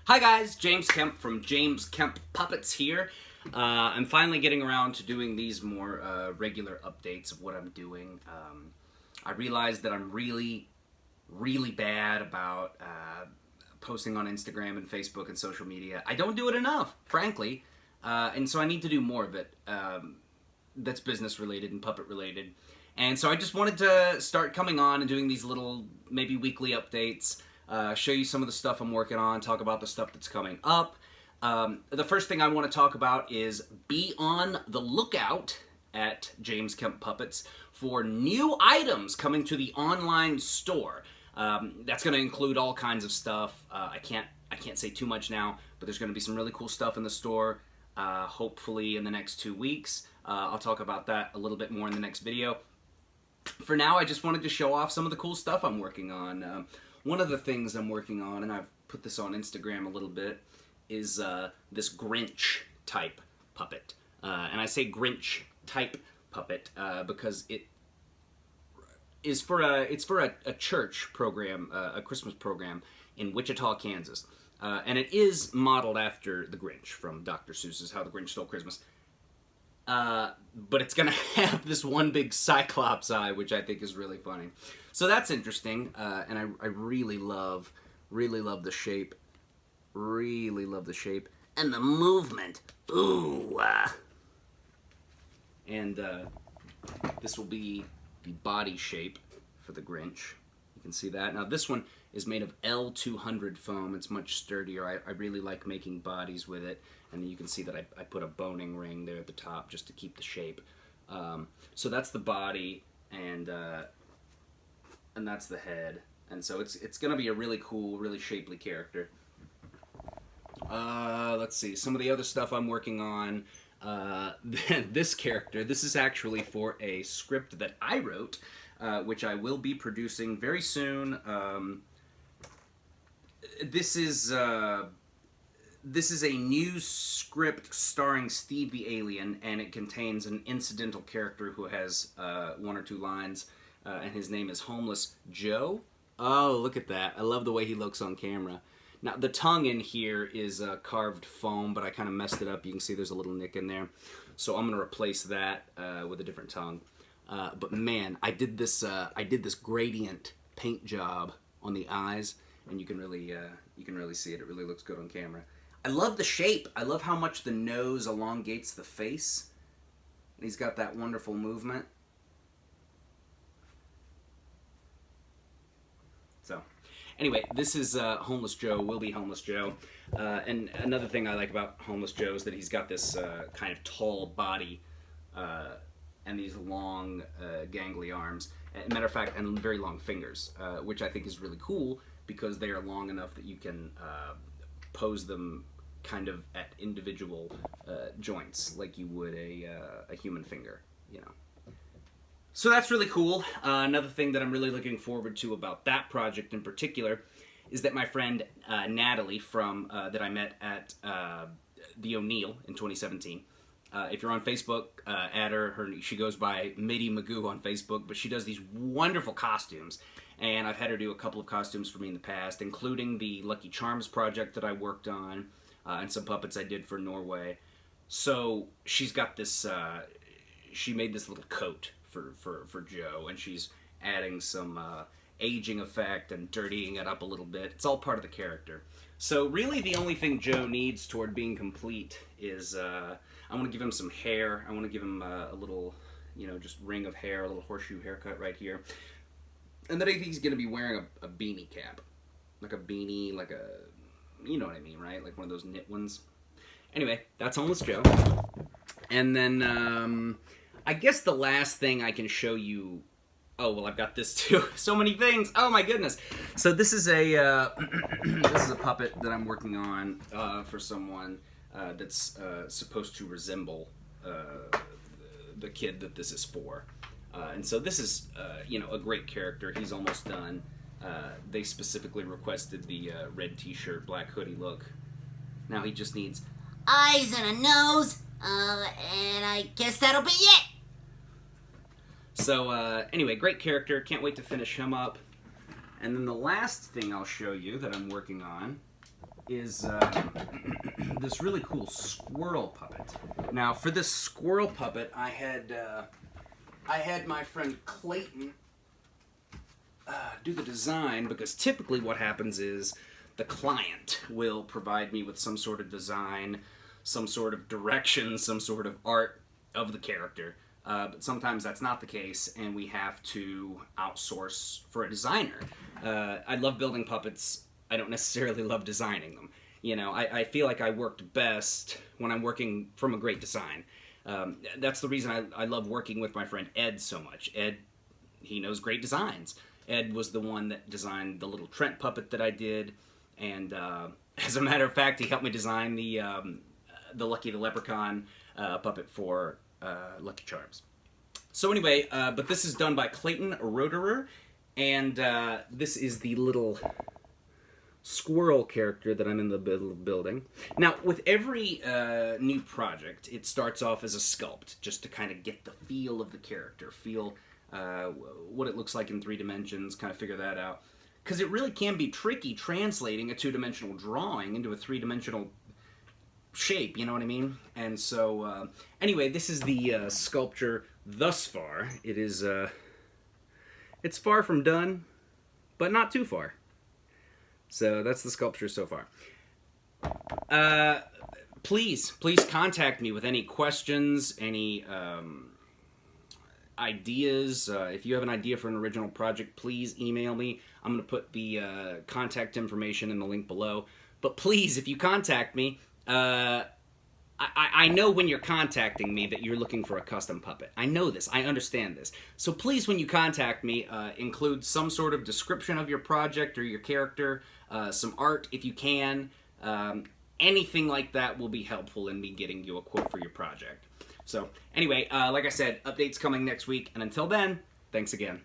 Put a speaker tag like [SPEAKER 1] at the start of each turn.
[SPEAKER 1] Hi guys, James Kemp from James Kemp Puppets here. I'm finally getting around to doing these more regular updates of what I'm doing. I realized that I'm really bad about posting on Instagram and Facebook and social media. I don't do it enough, frankly, and so I need to do more of it that's business related and puppet related. And so I just wanted to start coming on and doing these little, maybe weekly updates. Show you some of the stuff I'm working on, talk about the stuff that's coming up. The first thing I want to talk about is be on the lookout at James Kemp Puppets for new items coming to the online store. That's going to include all kinds of stuff. I can't say too much now, but there's going to be some really cool stuff in the store, hopefully in the next 2 weeks. I'll talk about that a little bit more in the next video. For now, I just wanted to show off some of the cool stuff I'm working on. One of the things I'm working on, and I've put this on Instagram a little bit, is this Grinch type puppet. And I say Grinch type puppet because it's for a church program, a Christmas program in Wichita, Kansas. And it is modeled after the Grinch from Dr. Seuss's How the Grinch Stole Christmas. But it's gonna have this one big cyclops eye, which I think is really funny. So that's interesting, and I really love the shape. Really love the shape and the movement. Ooh! And this will be the body shape for the Grinch. You can see that. Now this one is made of L200 foam. It's much sturdier. I really like making bodies with it. And you can see that I put a boning ring there at the top just to keep the shape. So that's the body, and that's the head. And so it's going to be a really cool, really shapely character. Let's see, some of the other stuff I'm working on. This character, this is actually for a script that I wrote, which I will be producing very soon. This is a new script starring Steve the Alien, and it contains an incidental character who has 1 or 2 lines, and his name is Homeless Joe. Oh, look at that. I love the way he looks on camera. Now, the tongue in here is carved foam, but I kind of messed it up. You can see there's a little nick in there. So I'm going to replace that with a different tongue. But man, I did this gradient paint job on the eyes, and you can really see it. It really looks good on camera. I love the shape. I love how much the nose elongates the face. And he's got that wonderful movement. So, anyway, this is Homeless Joe, will be Homeless Joe. And another thing I like about Homeless Joe is that he's got this kind of tall body and these long, gangly arms. As a matter of fact, and very long fingers, which I think is really cool because they are long enough that you can pose them kind of at individual joints like you would a human finger, you know. So that's really cool. Another thing that I'm really looking forward to about that project in particular is that my friend Natalie from that I met at the O'Neill in 2017. If you're on Facebook, add her. She goes by MIDI Magoo on Facebook, but she does these wonderful costumes. And I've had her do a couple of costumes for me in the past, including the Lucky Charms project that I worked on, and some puppets I did for Norway. So she's got this, she made this little coat for Joe, and she's adding some aging effect and dirtying it up a little bit. It's all part of the character. So really the only thing Joe needs toward being complete is, I want to give him some hair. I want to give him a little, you know, just ring of hair, a little horseshoe haircut right here. And then I think he's going to be wearing a beanie cap. Like a beanie, like a, you know what I mean, right? Like one of those knit ones. Anyway, that's Homeless Joe. And then, I guess the last thing I can show you... Oh, well, I've got this too. So many things. Oh, my goodness. So this is a, this is a puppet that I'm working on for someone that's supposed to resemble the kid that this is for. And so this is, you know, a great character. He's almost done. They specifically requested the red t-shirt, black hoodie look. Now he just needs
[SPEAKER 2] eyes and a nose, and I guess that'll be it.
[SPEAKER 1] So, anyway, great character. Can't wait to finish him up. And then the last thing I'll show you that I'm working on is this really cool squirrel puppet. Now, for this squirrel puppet, I had my friend Clayton do the design, because typically what happens is the client will provide me with some sort of design, some sort of direction, some sort of art of the character. But sometimes that's not the case, and we have to outsource for a designer. I love building puppets. I don't necessarily love designing them. You know, I feel like I worked best when I'm working from a great design. That's the reason I love working with my friend Ed so much. Ed, he knows great designs. Ed was the one that designed the little Trent puppet that I did, and as a matter of fact, he helped me design the Lucky the Leprechaun puppet for Lucky Charms. So anyway, but this is done by Clayton Roederer, and this is the little squirrel character that I'm in the middle of building. Now, with every new project, it starts off as a sculpt, just to kind of get the feel of the character, feel what it looks like in 3 dimensions, kind of figure that out. Because it really can be tricky translating a 2-dimensional drawing into a 3-dimensional shape, you know what I mean? And so, anyway, this is the sculpture thus far. It is, it's far from done, but not too far. So that's the sculpture so far. Please contact me with any questions, any ideas. If you have an idea for an original project, please email me. I'm going to put the contact information in the link below. But please, if you contact me, I know when you're contacting me that you're looking for a custom puppet. I know this. I understand this. So please, when you contact me, include some sort of description of your project or your character, some art if you can. Anything like that will be helpful in me getting you a quote for your project. So anyway, like I said, updates coming next week. And until then, thanks again.